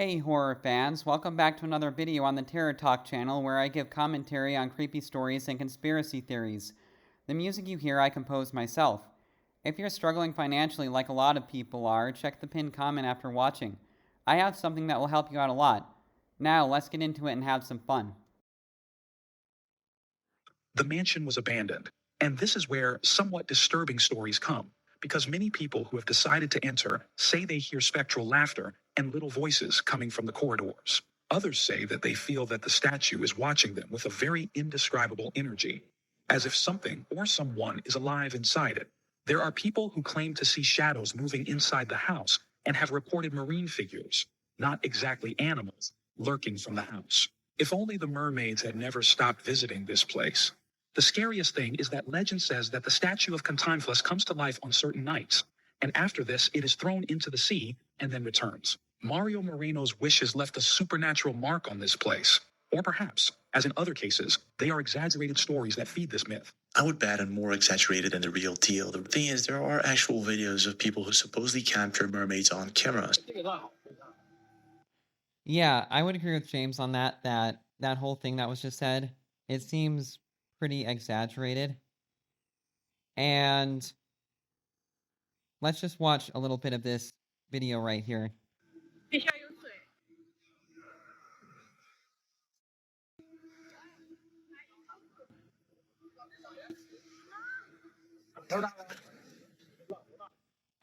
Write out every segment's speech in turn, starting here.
Hey horror fans, welcome back to another video on the Terror Talk channel where I give commentary on creepy stories and conspiracy theories. The music you hear I composed myself. If you're struggling financially like a lot of people are, check the pinned comment after watching. I have something that will help you out a lot. Now, let's get into it and have some fun. The mansion was abandoned, and this is where somewhat disturbing stories come, because many people who have decided to enter say they hear spectral laughter and little voices coming from the corridors. Others say that they feel that the statue is watching them with a very indescribable energy, as if something or someone is alive inside it. There are people who claim to see shadows moving inside the house and have reported marine figures, not exactly animals, lurking from the house. If only the mermaids had never stopped visiting this place. The scariest thing is that legend says that the statue of Cantinflas comes to life on certain nights, and after this, it is thrown into the sea and then returns. Mario Moreno's wishes left a supernatural mark on this place. Or perhaps, as in other cases, they are exaggerated stories that feed this myth. I would bet on more exaggerated than the real deal. The thing is, there are actual videos of people who supposedly capture mermaids on cameras. Yeah, I would agree with James on that whole thing that was just said. It seems pretty exaggerated. And let's just watch a little bit of this video right here.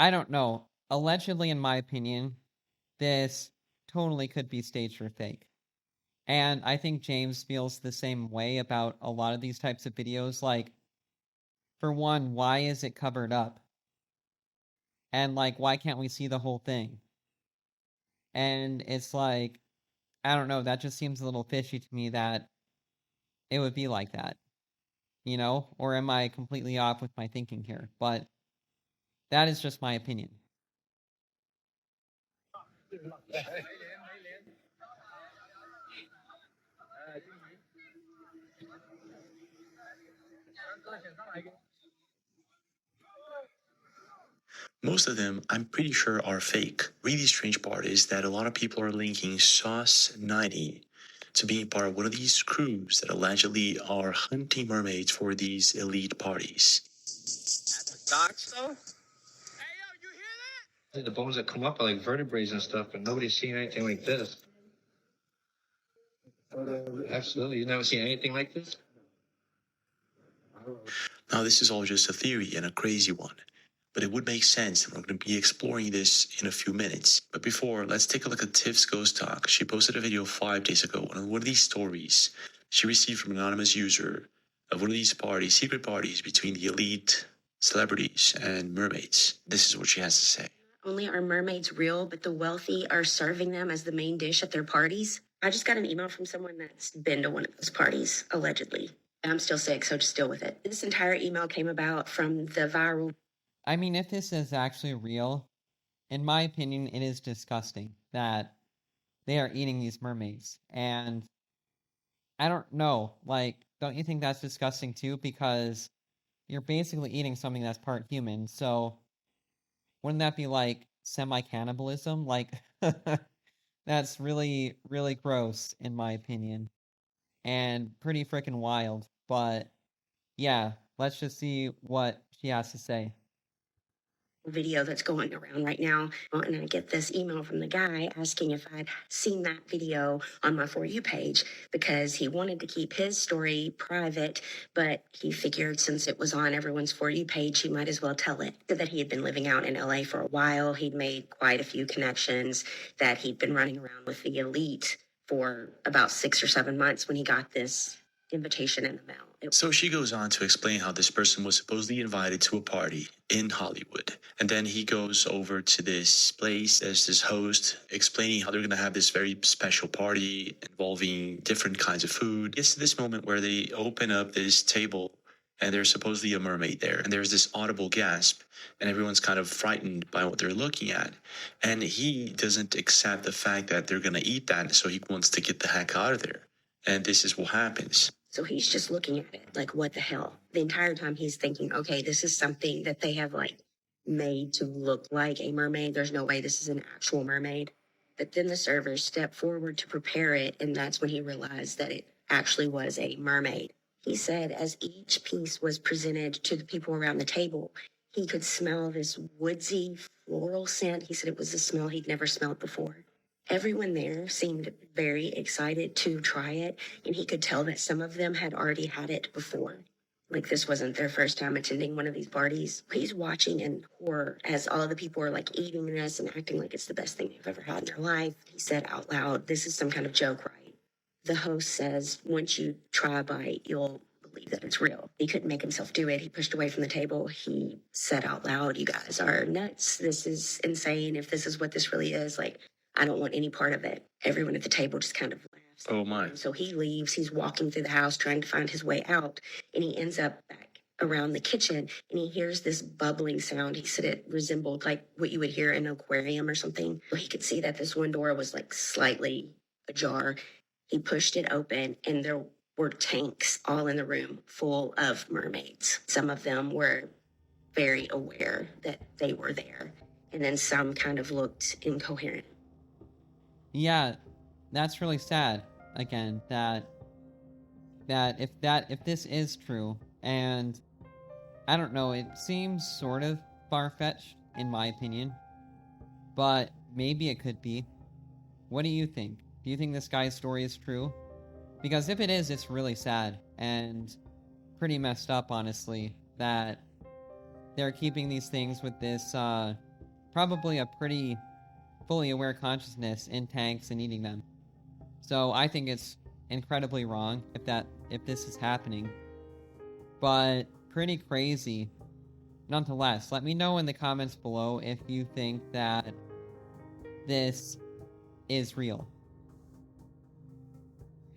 I don't know. Allegedly, in my opinion, this totally could be staged or fake. And I think James feels the same way about a lot of these types of videos. Like, for one, why is it covered up? And, like, why can't we see the whole thing? And it's like, I don't know, that just seems a little fishy to me that it would be like that. You know? Or am I completely off with my thinking here? But that is just my opinion. Most of them, I'm pretty sure, are fake. Really strange part is that a lot of people are linking Sauce 90 to being part of one of these crews that allegedly are hunting mermaids for these elite parties. Docks though? The bones that come up are like vertebrae and stuff, but nobody's seen anything like this. Absolutely. You've never seen anything like this? Now, this is all just a theory and a crazy one, but it would make sense, and we're going to be exploring this in a few minutes. But before, let's take a look at Tiff's Ghost Talk. She posted a video 5 days ago on one of these stories she received from an anonymous user of one of these parties, secret parties between the elite celebrities and mermaids. This is what she has to say. Only are mermaids real, but the wealthy are serving them as the main dish at their parties. I just got an email from someone that's been to one of those parties, allegedly. I'm still sick, so just deal with it. This entire email came about from the viral. I mean, if this is actually real, in my opinion, it is disgusting that they are eating these mermaids. And I don't know, like, don't you think that's disgusting too? Because you're basically eating something that's part human, so wouldn't that be like semi-cannibalism? Like, that's really, really gross, in my opinion. And pretty freaking wild. But yeah, let's just see what she has to say. Video that's going around right now, and I get this email from the guy asking if I'd seen that video on my For You page, because he wanted to keep his story private, but he figured since it was on everyone's For You page, he might as well tell it. So that he had been living out in LA for a while. He'd made quite a few connections, that he'd been running around with the elite for about 6 or 7 months when he got this invitation in the mail. So she goes on to explain how this person was supposedly invited to a party in Hollywood. And then he goes over to this place as this host, explaining how they're going to have this very special party involving different kinds of food. It's this moment where they open up this table and there's supposedly a mermaid there. And there's this audible gasp and everyone's kind of frightened by what they're looking at. And he doesn't accept the fact that they're going to eat that. So he wants to get the heck out of there. And this is what happens. So he's just looking at it like, what the hell? The entire time he's thinking, okay, this is something that they have like made to look like a mermaid. There's no way this is an actual mermaid. But then the servers stepped forward to prepare it, and that's when he realized that it actually was a mermaid. He said as each piece was presented to the people around the table, he could smell this woodsy floral scent. He said it was a smell he'd never smelled before. Everyone there seemed very excited to try it, and he could tell that some of them had already had it before. Like this wasn't their first time attending one of these parties. He's watching in horror as all of the people are like eating this and acting like it's the best thing they've ever had in their life. He said out loud, "This is some kind of joke, right?" The host says, "Once you try a bite, you'll believe that it's real." He couldn't make himself do it. He pushed away from the table. He said out loud, "You guys are nuts. This is insane. If this is what this really is, like, I don't want any part of it." Everyone at the table just kind of laughs. Oh my. So he leaves. He's walking through the house trying to find his way out, and he ends up back around the kitchen, and he hears this bubbling sound. He said it resembled like what you would hear in an aquarium or something. He could see that this one door was like slightly ajar. He pushed it open, and there were tanks all in the room full of mermaids. Some of them were very aware that they were there, and then some kind of looked incoherent. Yeah, that's really sad. Again, that if this is true, and I don't know, it seems sort of far-fetched in my opinion, but maybe it could be. What do you think? Do you think this guy's story is true? Because if it is, it's really sad and pretty messed up, honestly, that they're keeping these things with this probably a pretty fully aware consciousness in tanks and eating them. So I think it's incredibly wrong if this is happening. But pretty crazy. Nonetheless, let me know in the comments below if you think that this is real.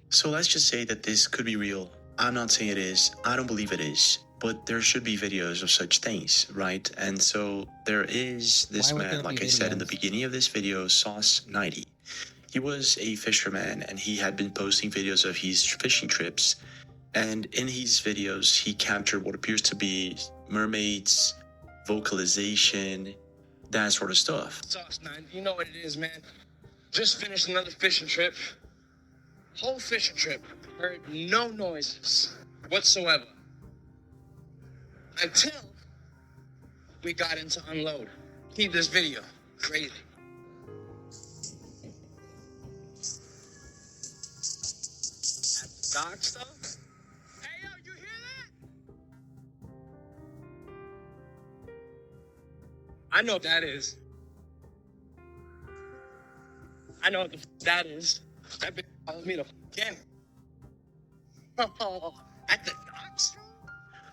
So let's just say that this could be real. I'm not saying it is. I don't believe it is. But there should be videos of such things, right? And so there is this Why would there man, be like I said in the videos? beginning of this video, Sauce90. He was a fisherman, and he had been posting videos of his fishing trips. And in his videos, he captured what appears to be mermaids, vocalization, that sort of stuff. Sauce9, you know what it is, man. Just finished another fishing trip. Whole fishing trip. Heard no noises whatsoever. Until we got into unload. Keep this video. Crazy. That's dock stuff? Hey, yo, you hear that? I know what that is. I know what that is. That bitch follows me to again. Oh, at the docks?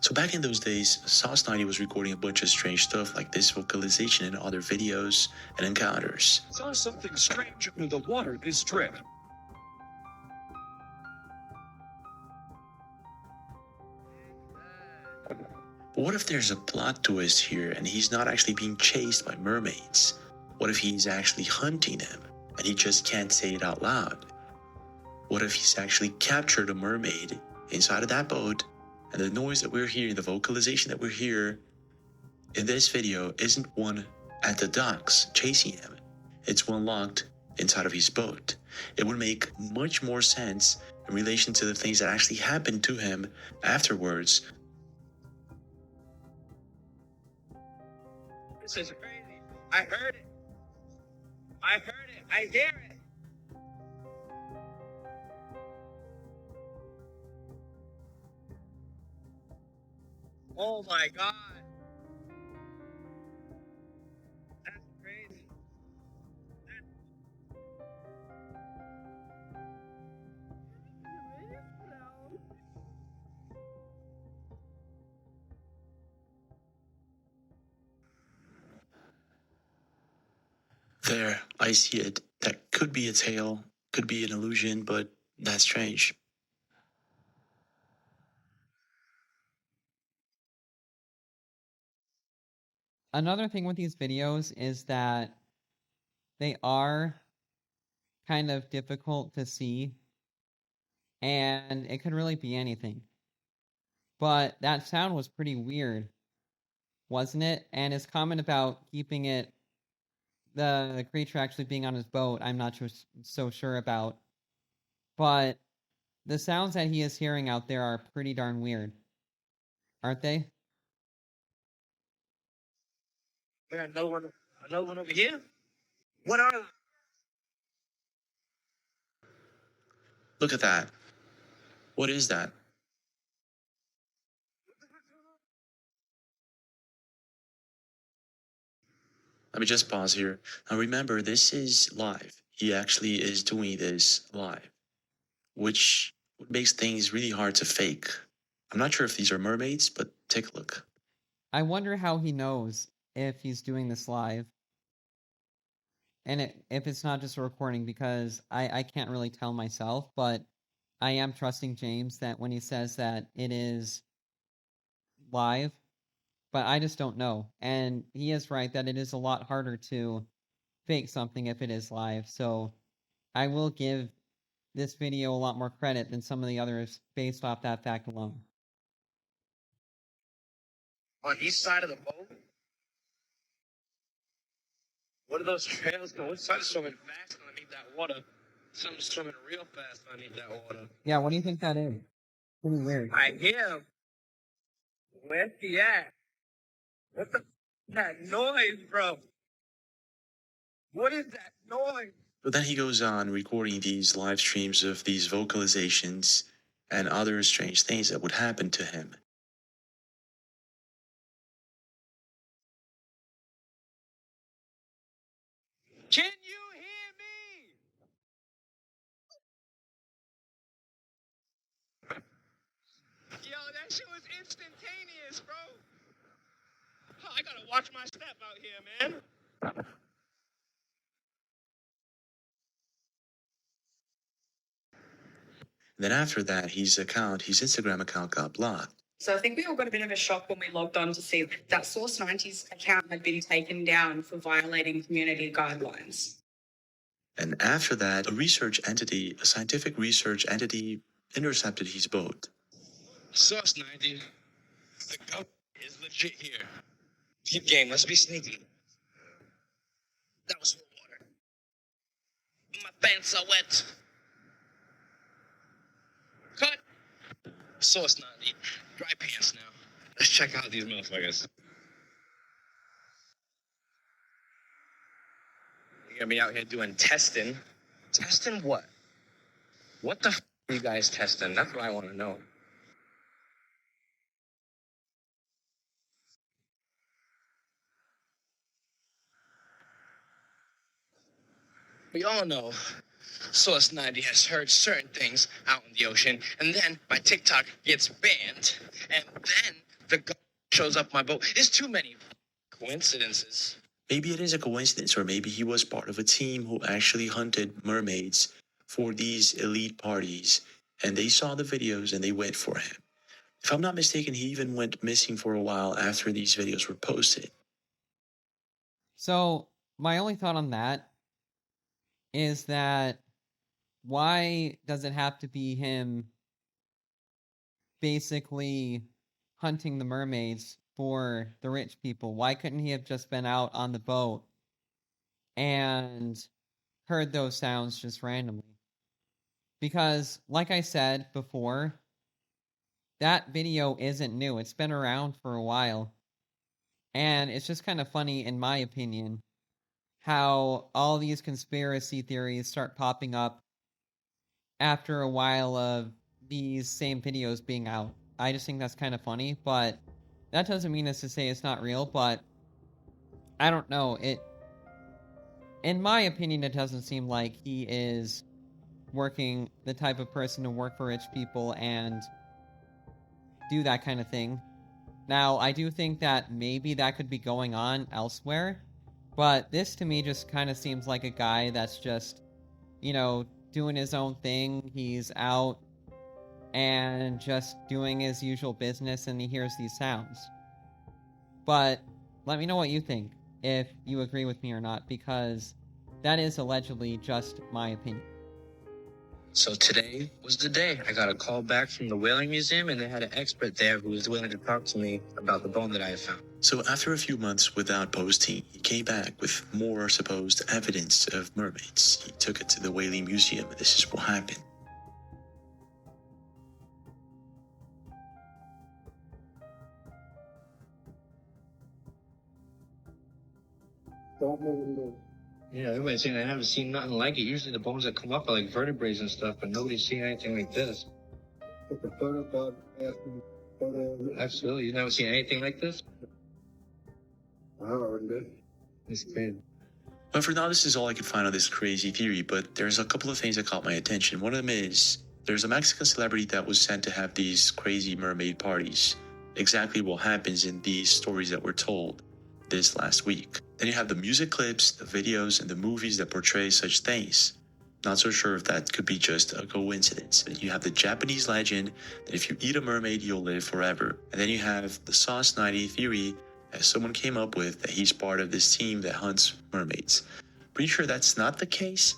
So back in those days, Sauce90 was recording a bunch of strange stuff like this vocalization and other videos and encounters. Saw something strange under the water this trip. But what if there's a plot twist here and he's not actually being chased by mermaids? What if he's actually hunting them and he just can't say it out loud? What if he's actually captured a mermaid inside of that boat, and the noise that we're hearing, the vocalization that we're hearing in this video isn't one at the docks chasing him. It's one locked inside of his boat. It would make much more sense in relation to the things that actually happened to him afterwards. This is crazy. I heard it. I heard it. I hear it. Oh my God. That's crazy. There, I see it. That could be a tale, could be an illusion, but that's strange. Another thing with these videos is that they are kind of difficult to see, and it could really be anything. But that sound was pretty weird, wasn't it? And his comment about keeping it the creature actually being on his boat, I'm not so sure about. But the sounds that he is hearing out there are pretty darn weird, aren't they? Man, another one over here. What are? Look at that. What is that? Let me just pause here. Now remember, this is live. He actually is doing this live, which makes things really hard to fake. I'm not sure if these are mermaids, but take a look. I wonder how he knows if he's doing this live. And if it's not just a recording, because I can't really tell myself, but I am trusting James that when he says that it is live, but I just don't know. And he is right that it is a lot harder to fake something if it is live. So I will give this video a lot more credit than some of the others based off that fact alone. On each side of the boat? What are those trails going? One side's swimming fast underneath that water. Some's swimming real fast underneath that water. Yeah, what do you think that is? Pretty weird. I hear him. Where's he at? What the that noise, bro? What is that noise? But then he goes on recording these live streams of these vocalizations and other strange things that would happen to him. Can you hear me? Yo, that shit was instantaneous, bro. Oh, I gotta watch my step out here, man. Then after that, his Instagram account got blocked. So I think we all got a bit of a shock when we logged on to see that Source 90's account had been taken down for violating community guidelines. And after that, a scientific research entity, intercepted his boat. Source 90. The government is legit here. Keep game, let's be sneaky. That was for water. My pants are wet. Cut. Source 90. Dry pants now. Let's check out these motherfuckers. You're gonna be out here doing testing. Testing what? What the are you guys testing? That's what I want to know. We all know Source 90 has heard certain things out in the ocean, and then my TikTok gets banned, and then the government shows up my boat. There's too many coincidences. Maybe it is a coincidence, or maybe he was part of a team who actually hunted mermaids for these elite parties, and they saw the videos and they went for him. If I'm not mistaken, he even went missing for a while after these videos were posted. So my only thought on that is that why does it have to be him basically hunting the mermaids for the rich people? Why couldn't he have just been out on the boat and heard those sounds just randomly? Because, like I said before, that video isn't new. It's been around for a while. And it's just kind of funny, in my opinion, how all these conspiracy theories start popping up after a while of these same videos being out. I just think that's kind of funny, but that doesn't mean as to say it's not real, but I don't know. In my opinion, it doesn't seem like he is working the type of person to work for rich people and do that kind of thing. Now, I do think that maybe that could be going on elsewhere, but this to me just kind of seems like a guy that's just, doing his own thing. He's out and just doing his usual business and he hears these sounds. But let me know what you think, if you agree with me or not, because that is allegedly just my opinion. So today was the day. I got a call back from the Whaling Museum, and they had an expert there who was willing to talk to me about the bone that I had found. So after a few months without posting, he came back with more supposed evidence of mermaids. He took it to the Whaling Museum, and this is what happened. Yeah, everybody's saying I haven't seen nothing like it. Usually the bones that come up are like vertebrae and stuff, but nobody's seen anything like this. Absolutely. You've never seen anything like this? It's great. But for now, this is all I could find on this crazy theory, but there's a couple of things that caught my attention. One of them is there's a Mexican celebrity that was sent to have these crazy mermaid parties. Exactly what happens in these stories that were told this last week. Then you have the music clips, the videos, and the movies that portray such things. Not so sure if that could be just a coincidence. You have the Japanese legend that if you eat a mermaid, you'll live forever. And then you have the Sauce 90 theory that someone came up with that he's part of this team that hunts mermaids. Pretty sure that's not the case.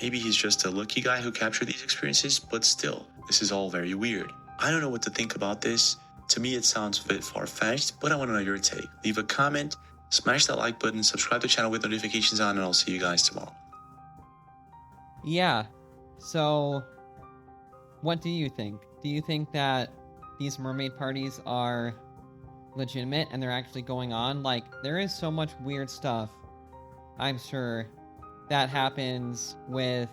Maybe he's just a lucky guy who captured these experiences, but still, this is all very weird. I don't know what to think about this. To me, it sounds a bit far-fetched, but I want to know your take. Leave a comment, smash that like button, subscribe to the channel with notifications on, and I'll see you guys tomorrow. Yeah. So, what do you think? Do you think that these mermaid parties are legitimate and they're actually going on? Like, there is so much weird stuff, I'm sure, that happens with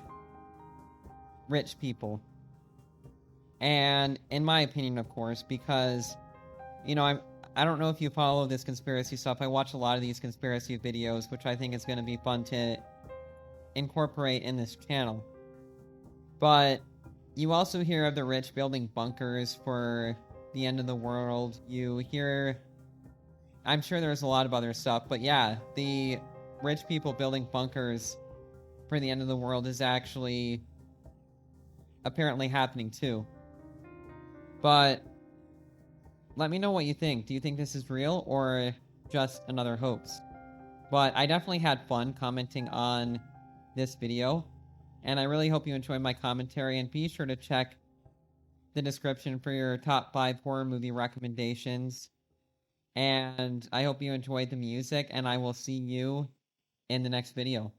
rich people. And in my opinion, of course, because, you know, I don't know if you follow this conspiracy stuff. I watch a lot of these conspiracy videos, which I think is going to be fun to incorporate in this channel. But you also hear of the rich building bunkers for the end of the world. You hear, I'm sure there's a lot of other stuff, but yeah, the rich people building bunkers for the end of the world is actually apparently happening too. But let me know what you think. Do you think this is real or just another hoax? But I definitely had fun commenting on this video, and I really hope you enjoyed my commentary, and be sure to check the description for your top 5 horror movie recommendations. And I hope you enjoyed the music, and I will see you in the next video.